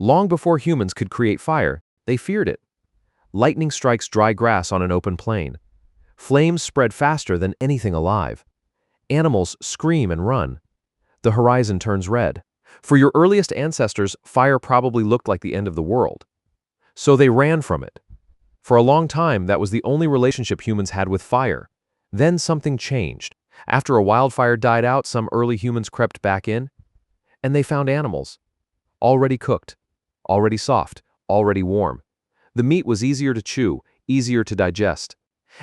Long before humans could create fire, they feared it. Lightning strikes dry grass on an open plain. Flames spread faster than anything alive. Animals scream and run. The horizon turns red. For your earliest ancestors, fire probably looked like the end of the world. So they ran from it. For a long time, that was the only relationship humans had with fire. Then something changed. After a wildfire died out, some early humans crept back in, and they found animals. Already cooked, already soft, already warm. The meat was easier to chew, easier to digest,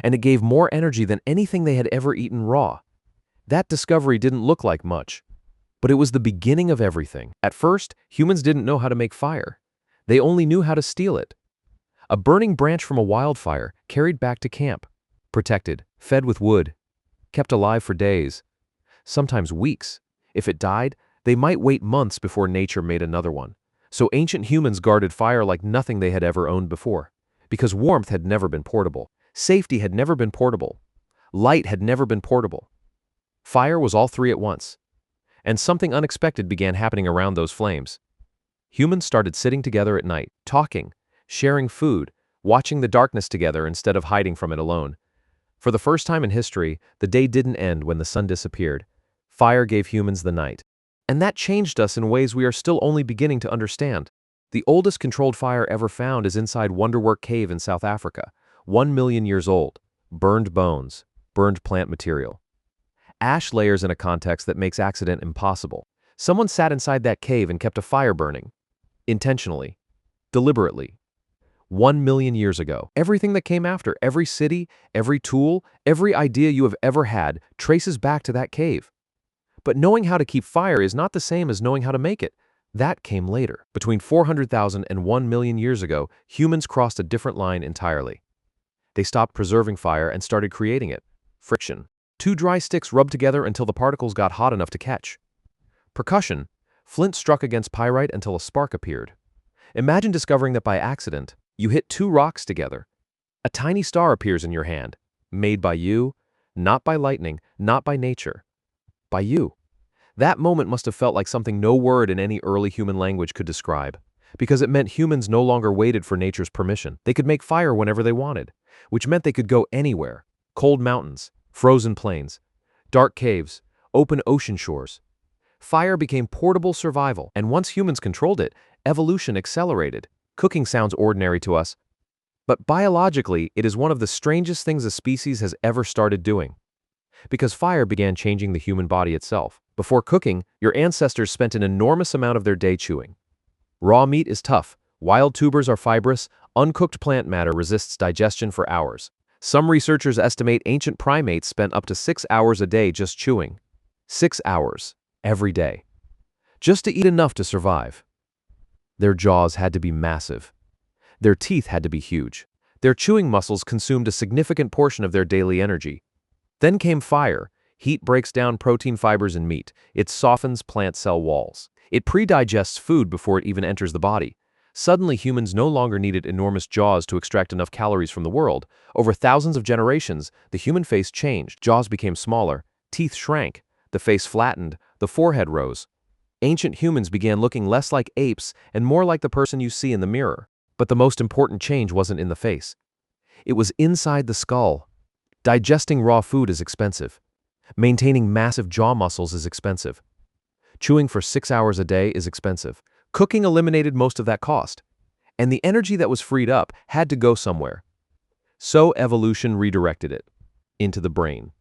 and it gave more energy than anything they had ever eaten raw. That discovery didn't look like much, but it was the beginning of everything. At first, humans didn't know how to make fire. They only knew how to steal it. A burning branch from a wildfire, carried back to camp, protected, fed with wood, kept alive for days, sometimes weeks. If it died, they might wait months before nature made another one. So ancient humans guarded fire like nothing they had ever owned before. Because warmth had never been portable. Safety had never been portable. Light had never been portable. Fire was all three at once. And something unexpected began happening around those flames. Humans started sitting together at night, talking, sharing food, watching the darkness together instead of hiding from it alone. For the first time in history, the day didn't end when the sun disappeared. Fire gave humans the night. And that changed us in ways we are still only beginning to understand. The oldest controlled fire ever found is inside Wonderwork Cave in South Africa, 1 million years old. Burned bones, burned plant material. Ash layers in a context that makes accident impossible. Someone sat inside that cave and kept a fire burning. Intentionally. Deliberately. 1 million years ago. Everything that came after, every city, every tool, every idea you have ever had, traces back to that cave. But knowing how to keep fire is not the same as knowing how to make it. That came later. Between 400,000 and 1 million years ago, humans crossed a different line entirely. They stopped preserving fire and started creating it. Friction. Two dry sticks rubbed together until the particles got hot enough to catch. Percussion. Flint struck against pyrite until a spark appeared. Imagine discovering that by accident, you hit two rocks together. A tiny star appears in your hand, made by you, not by lightning, not by nature, by you. That moment must have felt like something no word in any early human language could describe, because it meant humans no longer waited for nature's permission. They could make fire whenever they wanted, which meant they could go anywhere. Cold mountains, frozen plains, dark caves, open ocean shores. Fire became portable survival, and once humans controlled it, evolution accelerated. Cooking sounds ordinary to us, but biologically, it is one of the strangest things a species has ever started doing. Because fire began changing the human body itself. Before cooking, your ancestors spent an enormous amount of their day chewing. Raw meat is tough, wild tubers are fibrous, uncooked plant matter resists digestion for hours. Some researchers estimate ancient primates spent up to 6 hours a day just chewing. 6 hours, every day. Just to eat enough to survive. Their jaws had to be massive. Their teeth had to be huge. Their chewing muscles consumed a significant portion of their daily energy. Then came fire. Heat breaks down protein fibers in meat. It softens plant cell walls. It pre-digests food before it even enters the body. Suddenly, humans no longer needed enormous jaws to extract enough calories from the world. Over thousands of generations, the human face changed. Jaws became smaller, teeth shrank, the face flattened, the forehead rose. Ancient humans began looking less like apes and more like the person you see in the mirror. But the most important change wasn't in the face. It was inside the skull. Digesting raw food is expensive. Maintaining massive jaw muscles is expensive. Chewing for 6 hours a day is expensive. Cooking eliminated most of that cost. And the energy that was freed up had to go somewhere. So evolution redirected it into the brain.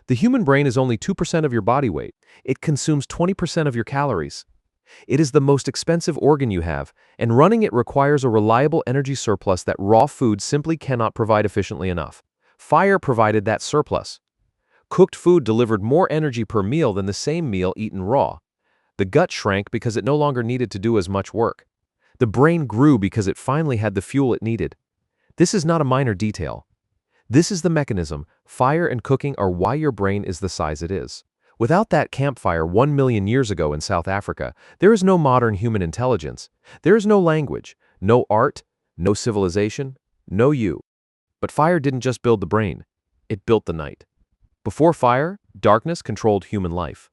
The human brain is only 2% of your body weight. It consumes 20% of your calories. It is the most expensive organ you have, and running it requires a reliable energy surplus that raw food simply cannot provide efficiently enough. Fire provided that surplus. Cooked food delivered more energy per meal than the same meal eaten raw. The gut shrank because it no longer needed to do as much work. The brain grew because it finally had the fuel it needed. This is not a minor detail. This is the mechanism. Fire and cooking are why your brain is the size it is. Without that campfire 1 million years ago in South Africa, there is no modern human intelligence. There is no language, no art, no civilization, no you. But fire didn't just build the brain. It built the night. Before fire, darkness controlled human life.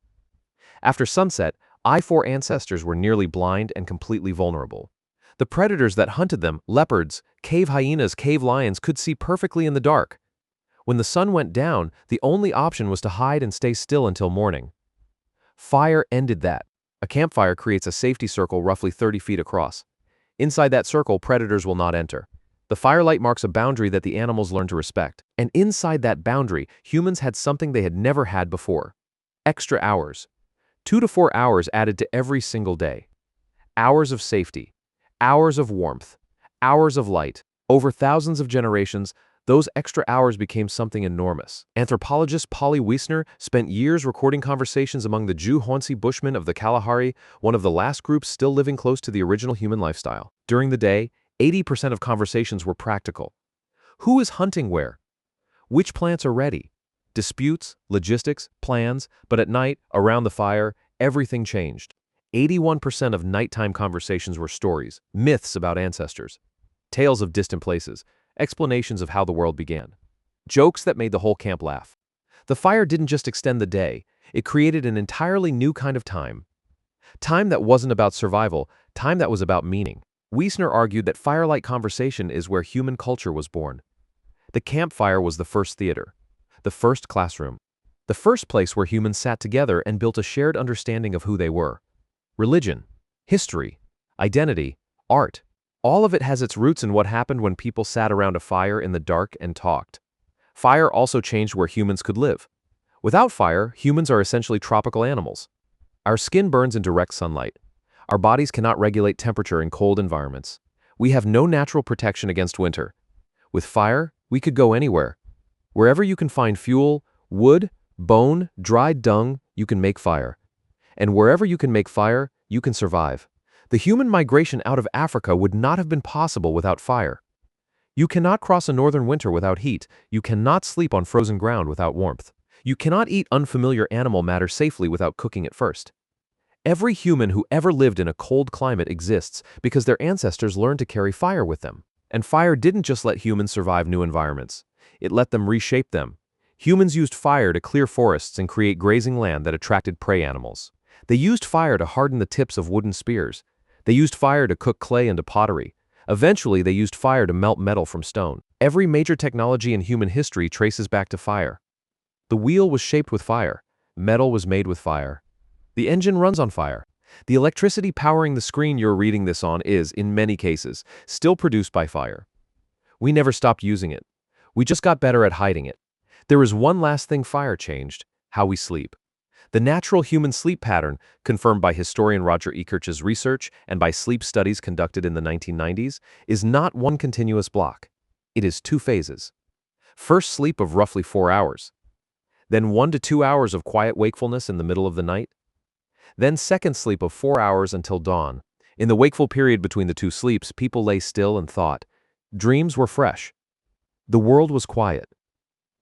After sunset, I-4 ancestors were nearly blind and completely vulnerable. The predators that hunted them, leopards, cave hyenas, cave lions, could see perfectly in the dark. When the sun went down, the only option was to hide and stay still until morning. Fire ended that. A campfire creates a safety circle roughly 30 feet across. Inside that circle, predators will not enter. The firelight marks a boundary that the animals learn to respect. And inside that boundary, humans had something they had never had before. Extra hours. 2 to 4 hours added to every single day. Hours of safety. Hours of warmth. Hours of light. Over thousands of generations, those extra hours became something enormous. Anthropologist Wiessner spent years recording conversations among the Jew-Honsi Bushmen of the Kalahari, one of the last groups still living close to the original human lifestyle. During the day, 80% of conversations were practical. Who is hunting where? Which plants are ready? Disputes, logistics, plans, but at night, around the fire, everything changed. 81% of nighttime conversations were stories, myths about ancestors, tales of distant places, explanations of how the world began. Jokes that made the whole camp laugh. The fire didn't just extend the day, it created an entirely new kind of time. Time that wasn't about survival, time that was about meaning. Wiessner argued that firelight conversation is where human culture was born. The campfire was the first theater, the first classroom, the first place where humans sat together and built a shared understanding of who they were. Religion, history, identity, art. All of it has its roots in what happened when people sat around a fire in the dark and talked. Fire also changed where humans could live. Without fire, humans are essentially tropical animals. Our skin burns in direct sunlight. Our bodies cannot regulate temperature in cold environments. We have no natural protection against winter. With fire, we could go anywhere. Wherever you can find fuel, wood, bone, dried dung, you can make fire. And wherever you can make fire, you can survive. The human migration out of Africa would not have been possible without fire. You cannot cross a northern winter without heat. You cannot sleep on frozen ground without warmth. You cannot eat unfamiliar animal matter safely without cooking it first. Every human who ever lived in a cold climate exists because their ancestors learned to carry fire with them. And fire didn't just let humans survive new environments. It let them reshape them. Humans used fire to clear forests and create grazing land that attracted prey animals. They used fire to harden the tips of wooden spears. They used fire to cook clay into pottery. Eventually, they used fire to melt metal from stone. Every major technology in human history traces back to fire. The wheel was shaped with fire. Metal was made with fire. The engine runs on fire. The electricity powering the screen you're reading this on is, in many cases, still produced by fire. We never stopped using it. We just got better at hiding it. There is one last thing fire changed: how we sleep. The natural human sleep pattern, confirmed by historian Roger Ekert's research and by sleep studies conducted in the 1990s, is not one continuous block. It is 2 phases. First sleep of roughly 4 hours. Then 1 to 2 hours of quiet wakefulness in the middle of the night. Then second sleep of 4 hours until dawn. In the wakeful period between the 2 sleeps, people lay still and thought. Dreams were fresh. The world was quiet.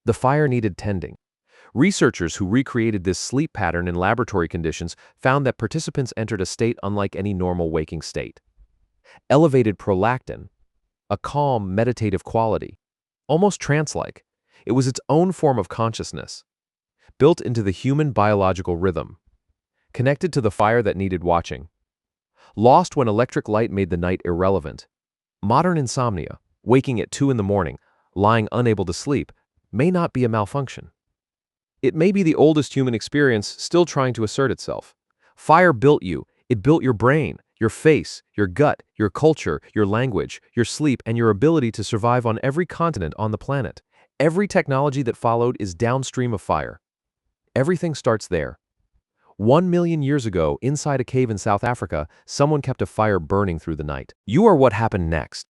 The fire needed tending. Researchers who recreated this sleep pattern in laboratory conditions found that participants entered a state unlike any normal waking state. Elevated prolactin, a calm, meditative quality, almost trance-like. It was its own form of consciousness, built into the human biological rhythm, connected to the fire that needed watching. Lost when electric light made the night irrelevant. Modern insomnia, waking at 2 in the morning, lying unable to sleep, may not be a malfunction. It may be the oldest human experience still trying to assert itself. Fire built you. It built your brain, your face, your gut, your culture, your language, your sleep, and your ability to survive on every continent on the planet. Every technology that followed is downstream of fire. Everything starts there. 1 million years ago, inside a cave in South Africa, someone kept a fire burning through the night. You are what happened next.